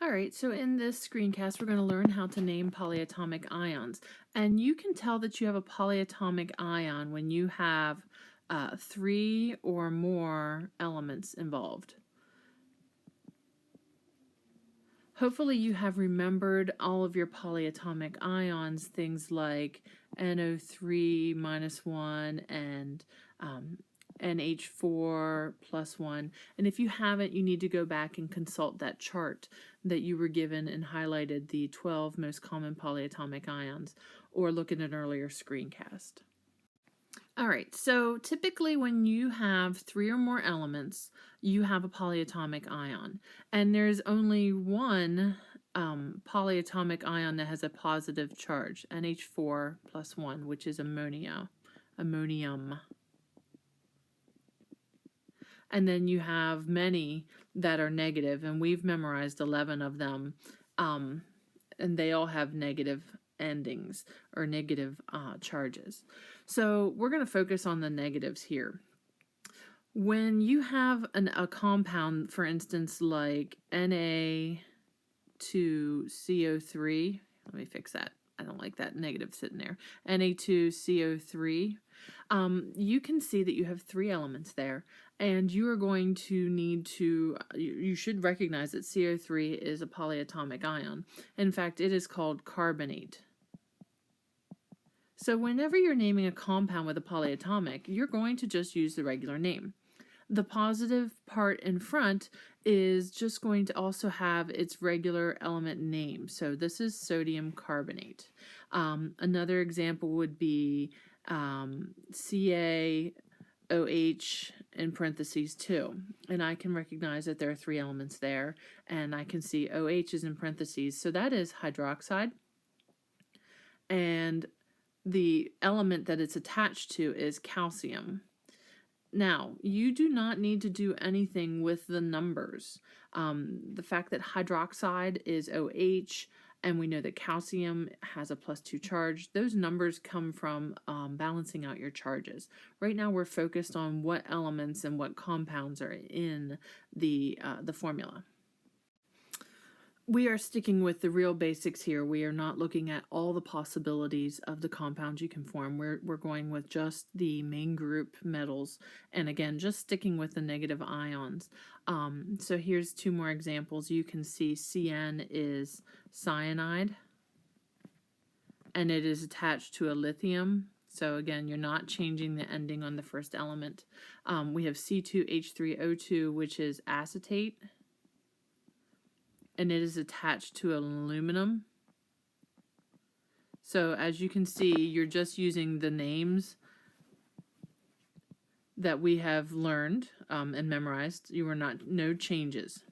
All right, so in this screencast, we're going to learn how to name polyatomic ions. And you can tell that you have a polyatomic ion when you have 3 or more elements involved. Hopefully you have remembered all of your polyatomic ions, things like NO3 minus 1 and NH4 plus 1. And if you haven't, you need to go back and consult that chart that you were given and highlighted the 12 most common polyatomic ions, or look at an earlier screencast. All right, so typically when you have 3 or more elements, you have a polyatomic ion. And there's only one polyatomic ion that has a positive charge, NH4 plus 1, which is ammonium. And then you have many that are negative, and we've memorized 11 of them, and they all have negative endings or negative charges. So we're going to focus on the negatives here. When you have a compound, for instance, like Na2CO3, let me fix that. I don't like that negative sitting there. Na2CO3, you can see that you have 3 elements there, and you are going to need to, you should recognize that CO3 is a polyatomic ion. In fact, it is called carbonate. So whenever you're naming a compound with a polyatomic, you're going to just use the regular name. The positive part in front is just going to also have its regular element name. So this is sodium carbonate. Another example would be CaOH in parentheses 2. And I can recognize that there are 3 elements there, and I can see OH is in parentheses. So that is hydroxide. And the element that it's attached to is calcium. Now, you do not need to do anything with the numbers. The fact that hydroxide is OH, and we know that calcium has a +2 charge, those numbers come from balancing out your charges. Right now we're focused on what elements and what compounds are in the formula. We are sticking with the real basics here. We are not looking at all the possibilities of the compounds you can form. We're going with just the main group metals, and again, just sticking with the negative ions. So here's 2 more examples. You can see CN is cyanide, and it is attached to a lithium. So again, you're not changing the ending on the first element. We have C2H3O2, which is acetate, and it is attached to aluminum. So as you can see, you're just using the names that we have learned and memorized. No changes.